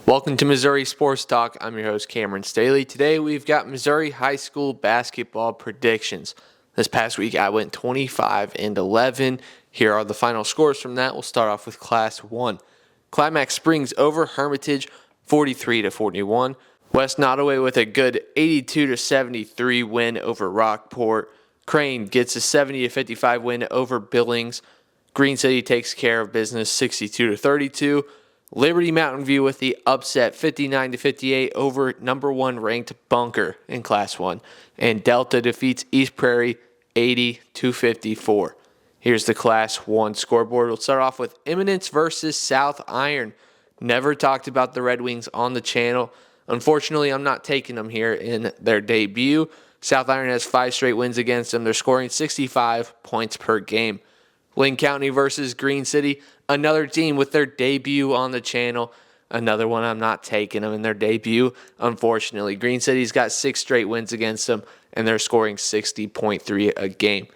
Welcome to Missouri Sports Talk. I'm your host, Cameron Staley. Today we've got Missouri high school basketball predictions. This past week I went 25-11. Here are the final scores from that. We'll start off with Class 1. Climax Springs over Hermitage 43-41. West Nottoway with a good 82-73 win over Rockport. Crane gets a 70-55 win over Billings. Green City takes care of business 62-32. Liberty Mountain View with the upset 59-58 over number 1 ranked Bunker in Class 1. And Delta defeats East Prairie 80-54. Here's the Class 1 scoreboard. We'll start off with Eminence versus South Iron. Never talked about the Red Wings on the channel. Unfortunately, I'm not taking them here in their debut. South Iron has 5 straight wins against them. They're scoring 65 points per game. Linn County versus Green City, another team with their debut on the channel. Another one I'm not taking them in their debut, unfortunately. Green City's got 6 straight wins against them, and they're scoring 60.3 a game.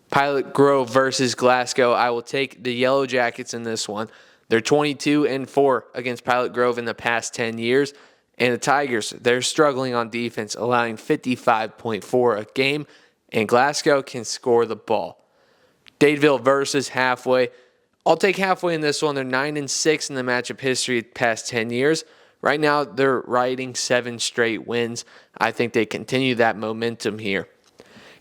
Pilot Grove versus Glasgow, I will take the Yellow Jackets in this one. They're 22-4 against Pilot Grove in the past 10 years. And the Tigers, they're struggling on defense, allowing 55.4 a game, and Glasgow can score the ball. Dadeville versus Halfway. I'll take Halfway in this one. They're 9-6 in the matchup history past 10 years. Right now, they're riding 7 straight wins. I think they continue that momentum here.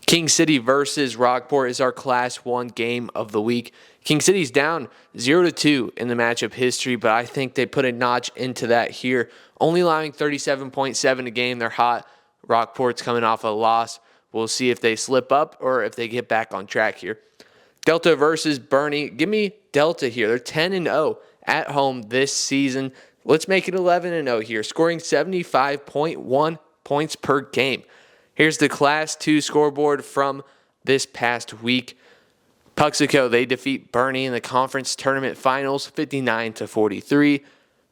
King City versus Rockport is our Class 1 game of the week. King City's down 0-2 in the matchup history, but I think they put a notch into that here. Only allowing 37.7 a game. They're hot. Rockport's coming off a loss. We'll see if they slip up or if they get back on track here. Delta versus Bernie. Give me Delta here. They're 10-0 at home this season. Let's make it 11-0 here, scoring 75.1 points per game. Here's the Class 2 scoreboard from this past week. Puxico, they defeat Bernie in the conference tournament finals 59-43.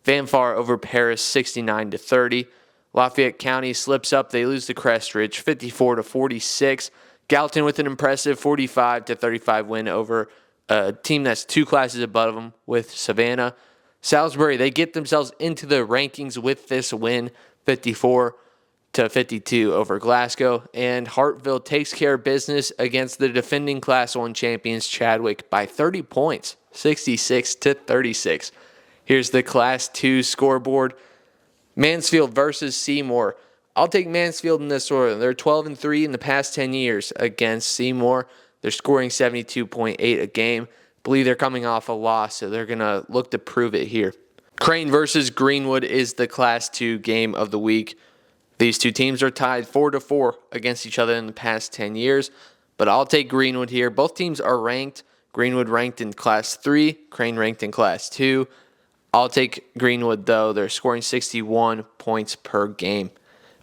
Fanfare over Paris 69-30. Lafayette County slips up. They lose to Crest Ridge 54-46. Gallatin with an impressive 45-35 win over a team that's 2 classes above them with Savannah. Salisbury, they get themselves into the rankings with this win, 54-52 over Glasgow. And Hartville takes care of business against the defending Class 1 champions Chadwick by 30 points, 66-36. Here's the Class 2 scoreboard. Mansfield versus Seymour. I'll take Mansfield in this order. They're 12-3 in the past 10 years against Seymour. They're scoring 72.8 a game. I believe they're coming off a loss, so they're going to look to prove it here. Crane versus Greenwood is the Class 2 game of the week. These two teams are tied 4-4 against each other in the past 10 years, but I'll take Greenwood here. Both teams are ranked. Greenwood ranked in Class 3, Crane ranked in Class 2. I'll take Greenwood, though. They're scoring 61 points per game.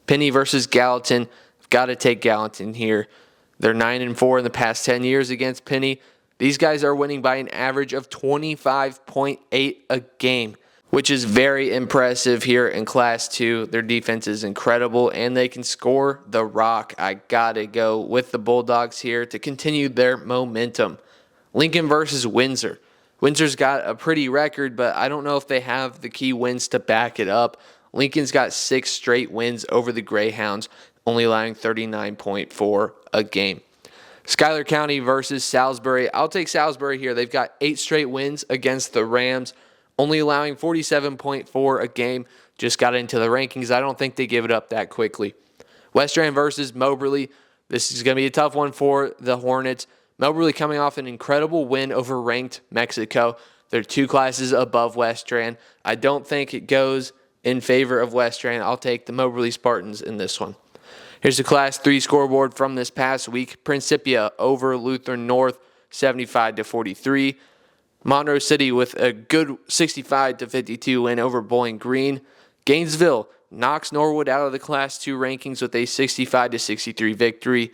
Penny versus Gallatin. I've got to take Gallatin here. They're 9-4 in the past 10 years against Penny. These guys are winning by an average of 25.8 a game, which is very impressive here in Class 2. Their defense is incredible, and they can score the rock. I got to go with the Bulldogs here to continue their momentum. Lincoln versus Windsor. Windsor's got a pretty record, but I don't know if they have the key wins to back it up. Lincoln's got 6 straight wins over the Greyhounds, only allowing 39.4 a game. Schuyler County versus Salisbury. I'll take Salisbury here. They've got 8 straight wins against the Rams, only allowing 47.4 a game. Just got into the rankings. I don't think they give it up that quickly. West Strand versus Moberly. This is going to be a tough one for the Hornets. Moberly coming off an incredible win over ranked Mexico. They're 2 classes above West Strand. I don't think it goes in favor of West Strand. I'll take the Moberly Spartans in this one. Here's the Class 3 scoreboard from this past week. Principia over Lutheran North, 75-43. Monroe City with a good 65-52 win over Bowling Green. Gainesville knocks Norwood out of the Class 2 rankings with a 65-63 victory.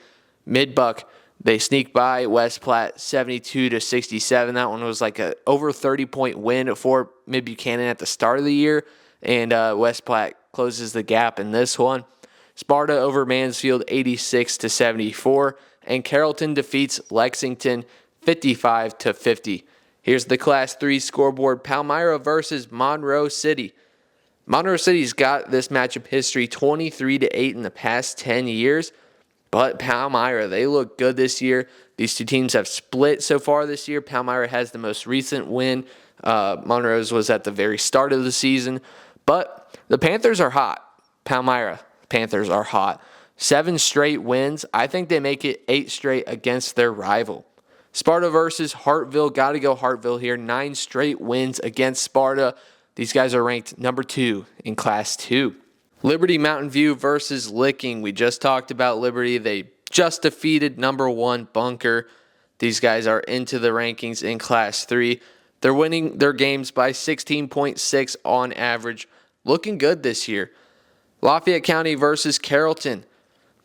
Midbuck, they sneak by West Platte 72-67. That one was like a over 30-point win for Mid Buchanan at the start of the year. And West Platte closes the gap in this one. Sparta over Mansfield 86-74. And Carrollton defeats Lexington 55-50. Here's the Class 3 scoreboard. Palmyra versus Monroe City. Monroe City's got this matchup history 23-8 in the past 10 years. But Palmyra, they look good this year. These two teams have split so far this year. Palmyra has the most recent win. Monroe's was at the very start of the season. But the Panthers are hot. Palmyra Panthers are hot. 7 straight wins. I think they make it 8 straight against their rival. Sparta versus Hartville. Got to go Hartville here. 9 straight wins against Sparta. These guys are ranked number 2 in Class 2. Liberty Mountain View versus Licking. We just talked about Liberty. They just defeated number 1 Bunker. These guys are into the rankings in Class 3. They're winning their games by 16.6 on average. Looking good this year. Lafayette County versus Carrollton.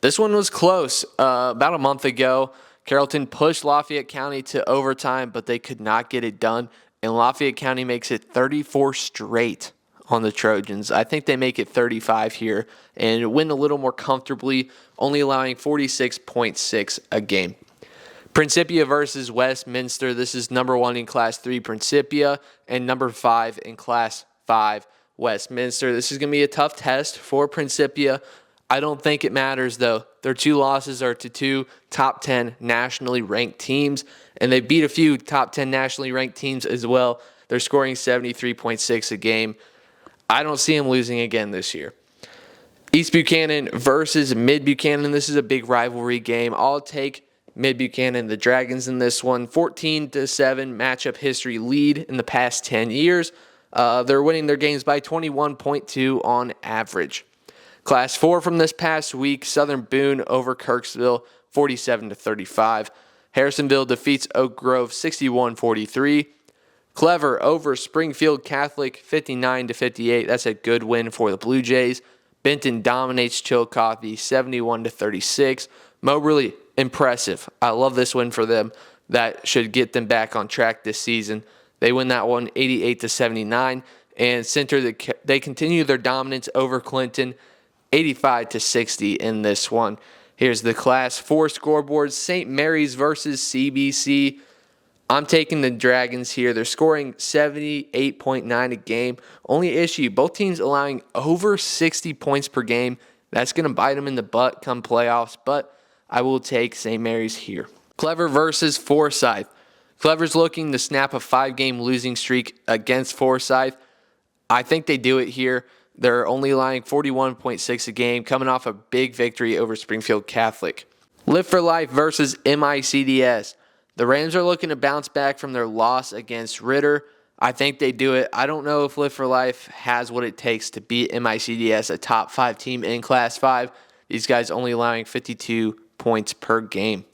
This one was close. About a month ago, Carrollton pushed Lafayette County to overtime, but they could not get it done. And Lafayette County makes it 34 straight on the Trojans. I think they make it 35 here and win a little more comfortably, only allowing 46.6 a game. Principia versus Westminster. This is number 1 in Class 3 Principia and number 5 in Class 5 Westminster. This is going to be a tough test for Principia. I don't think it matters, though. Their 2 losses are to 2 top 10 nationally ranked teams, and they beat a few top 10 nationally ranked teams as well. They're scoring 73.6 a game. I don't see them losing again this year. East Buchanan versus Mid Buchanan. This is a big rivalry game. I'll take Mid Buchanan, the Dragons, in this one. 14-7 matchup history lead in the past 10 years. They're winning their games by 21.2 on average. Class 4 from this past week, Southern Boone over Kirksville, 47-35. Harrisonville defeats Oak Grove, 61-43. Clever over Springfield Catholic, 59-58. That's a good win for the Blue Jays. Benton dominates Chillicothe, 71-36. Moberly, impressive. I love this win for them. That should get them back on track this season. They win that one 88-79. And Center, they continue their dominance over Clinton, 85-60 in this one. Here's the Class 4 scoreboard. St. Mary's versus CBC. I'm taking the Dragons here. They're scoring 78.9 a game. Only issue, both teams allowing over 60 points per game. That's going to bite them in the butt come playoffs, but I will take St. Mary's here. Clever versus Forsyth. Clever's looking to snap a 5-game losing streak against Forsyth. I think they do it here. They're only allowing 41.6 a game, coming off a big victory over Springfield Catholic. Live for Life versus MICDS. The Rams are looking to bounce back from their loss against Ritter. I think they do it. I don't know if Live for Life has what it takes to beat MICDS, a top 5 team in Class 5. These guys only allowing 52 points per game.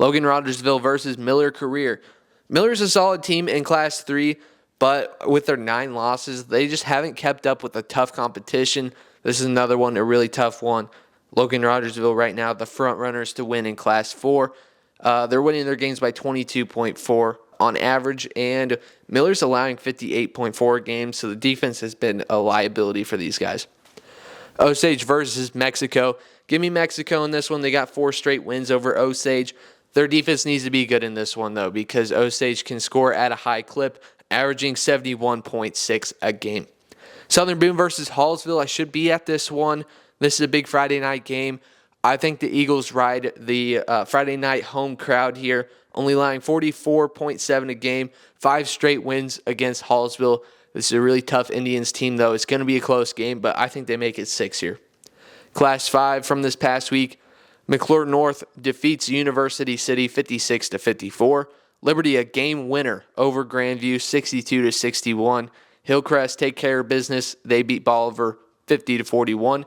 Logan Rogersville versus Miller Career. Miller's a solid team in Class 3, but with their 9 losses, they just haven't kept up with the tough competition. This is another one, a really tough one. Logan Rogersville right now, the front runners to win in Class 4. They're winning their games by 22.4 on average, and Miller's allowing 58.4 games, so the defense has been a liability for these guys. Osage versus Mexico. Give me Mexico in this one. They got 4 straight wins over Osage. Their defense needs to be good in this one, though, because Osage can score at a high clip, averaging 71.6 a game. Southern Boone versus Hallsville. I should be at this one. This is a big Friday night game. I think the Eagles ride the Friday night home crowd here, only allowing 44.7 a game, 5 straight wins against Hallsville. This is a really tough Indians team, though. It's going to be a close game, but I think they make it 6 here. Class 5 from this past week, McClure North defeats University City 56-54. Liberty a game winner over Grandview 62-61. Hillcrest take care of business. They beat Bolivar 50-41.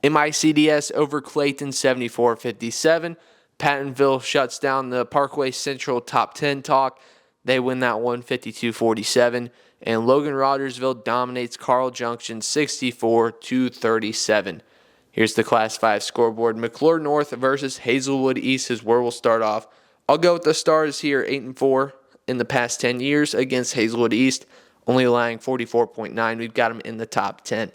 MICDS over Clayton 74-57. Pattonville shuts down the Parkway Central top 10 talk. They win that one 52-47. And Logan Rogersville dominates Carl Junction 64-37. Here's the Class 5 scoreboard. McClure North versus Hazelwood East is where we'll start off. I'll go with the Stars here, 8-4 in the past 10 years against Hazelwood East, only allowing 44.9. We've got them in the top 10.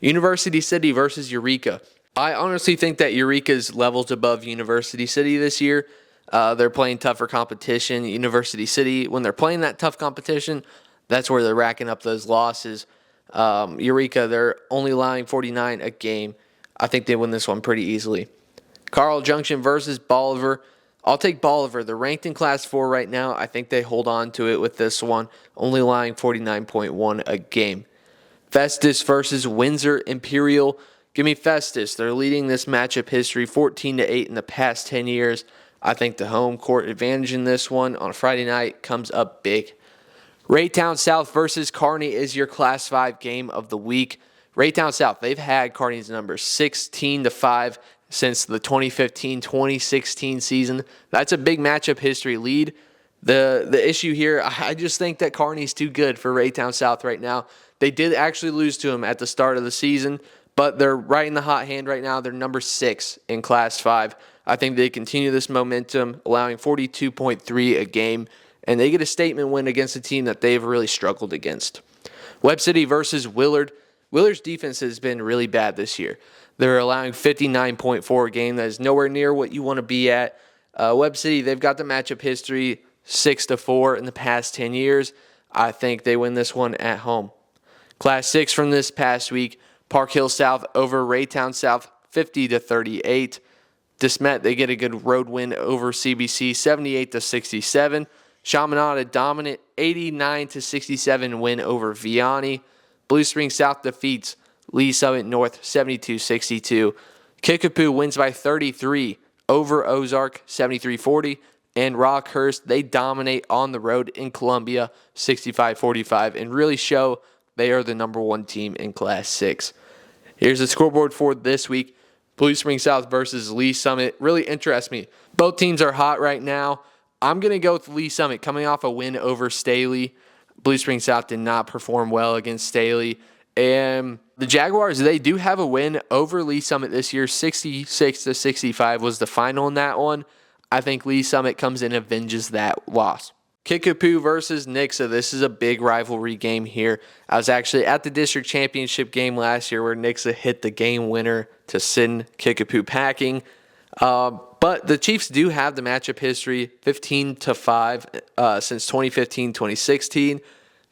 University City versus Eureka. I honestly think that Eureka's levels above University City this year. They're playing tougher competition. University City, when they're playing that tough competition, that's where they're racking up those losses. Eureka, they're only allowing 49 a game. I think they win this one pretty easily. Carl Junction versus Bolivar. I'll take Bolivar. They're ranked in Class 4 right now. I think they hold on to it with this one, only allowing 49.1 a game. Festus versus Windsor Imperial. Give me Festus. They're leading this matchup history 14-8 in the past 10 years. I think the home court advantage in this one on a Friday night comes up big. Raytown South versus Kearney is your Class 5 game of the week. Raytown South, they've had Kearney's number 16-5 since the 2015-2016 season. That's a big matchup history lead. The issue here, I just think that Kearney's too good for Raytown South right now. They did actually lose to them at the start of the season, but they're right in the hot hand right now. They're number 6 in Class 5. I think they continue this momentum, allowing 42.3 a game, and they get a statement win against a team that they've really struggled against. Webb City versus Willard. Willard's defense has been really bad this year. They're allowing 59.4 a game. That is nowhere near what you want to be at. Webb City, they've got the matchup history 6-4 in the past 10 years. I think they win this one at home. Class 6 from this past week, Park Hill South over Raytown South 50-38. DeSmet, they get a good road win over CBC 78-67. Chaminade, a dominant 89-67 win over Vianney. Blue Spring South defeats Lee Summit North 72-62. Kickapoo wins by 33 over Ozark 73-40. And Rockhurst, they dominate on the road in Columbia 65-45 and really show they are the number 1 team in Class 6. Here's the scoreboard for this week. Blue Spring South versus Lee Summit really interests me. Both teams are hot right now. I'm going to go with Lee Summit coming off a win over Staley. Blue Spring South did not perform well against Staley. And the Jaguars, they do have a win over Lee Summit this year. 66-65 was the final in that one. I think Lee Summit comes in and avenges that loss. Kickapoo versus Nixa. This is a big rivalry game here. I was actually at the district championship game last year where Nixa hit the game winner to send Kickapoo packing. But the Chiefs do have the matchup history 15-5 since 2015-2016.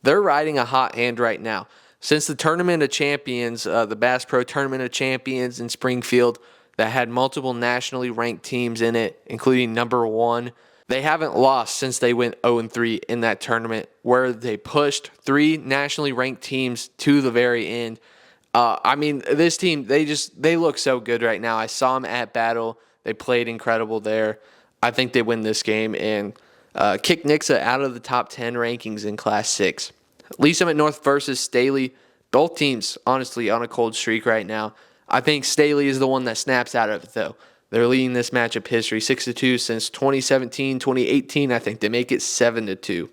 They're riding a hot hand right now. Since the Tournament of Champions, the Bass Pro Tournament of Champions in Springfield that had multiple nationally ranked teams in it, including number 1, they haven't lost since they went 0-3 in that tournament where they pushed 3 nationally ranked teams to the very end. This team, they look so good right now. I saw them at Battle. They played incredible there. I think they win this game and kick Nixa out of the top 10 rankings in Class 6. Lee Summit North versus Staley. Both teams, honestly, on a cold streak right now. I think Staley is the one that snaps out of it, though. They're leading this matchup history 6-2 since 2017-2018. I think they make it 7-2.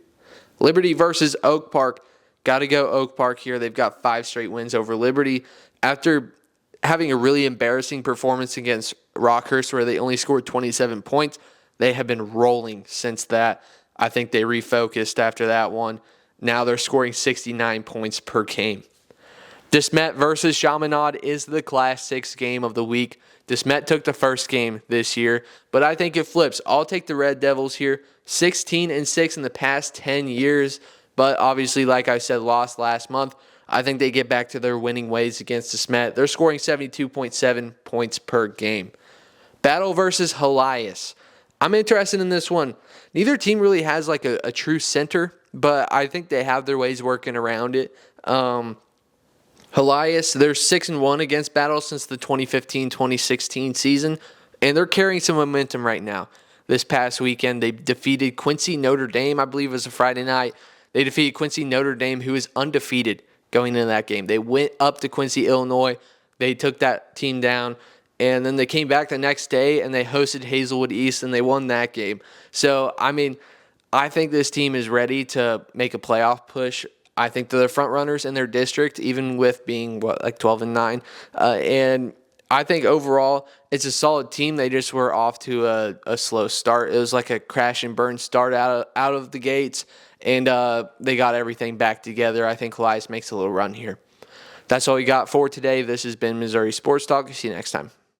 Liberty versus Oak Park. Got to go Oak Park here. They've got 5 straight wins over Liberty. After having a really embarrassing performance against Rockhurst where they only scored 27 points, they have been rolling since that. I think they refocused after that one. Now they're scoring 69 points per game. DeSmet versus Chaminade is the Class 6 game of the week. DeSmet took the first game this year, but I think it flips. I'll take the Red Devils here. 16-6 in the past 10 years, but obviously, like I said, lost last month. I think they get back to their winning ways against DeSmet. They're scoring 72.7 points per game. Battle versus Helias. I'm interested in this one. Neither team really has like a true center, but I think they have their ways working around it. Helias, they're 6-1 against Battle since the 2015-2016 season, and they're carrying some momentum right now. This past weekend, they defeated Quincy Notre Dame, I believe it was a Friday night. They defeated Quincy Notre Dame, who is undefeated going into that game. They went up to Quincy, Illinois. They took that team down, and then they came back the next day, and they hosted Hazelwood East, and they won that game. So, I think this team is ready to make a playoff push. I think they're the front runners in their district, even with being 12-9. And I think overall it's a solid team. They just were off to a slow start. It was like a crash and burn start out of the gates, and they got everything back together. I think Elias makes a little run here. That's all we got for today. This has been Missouri Sports Talk. See you next time.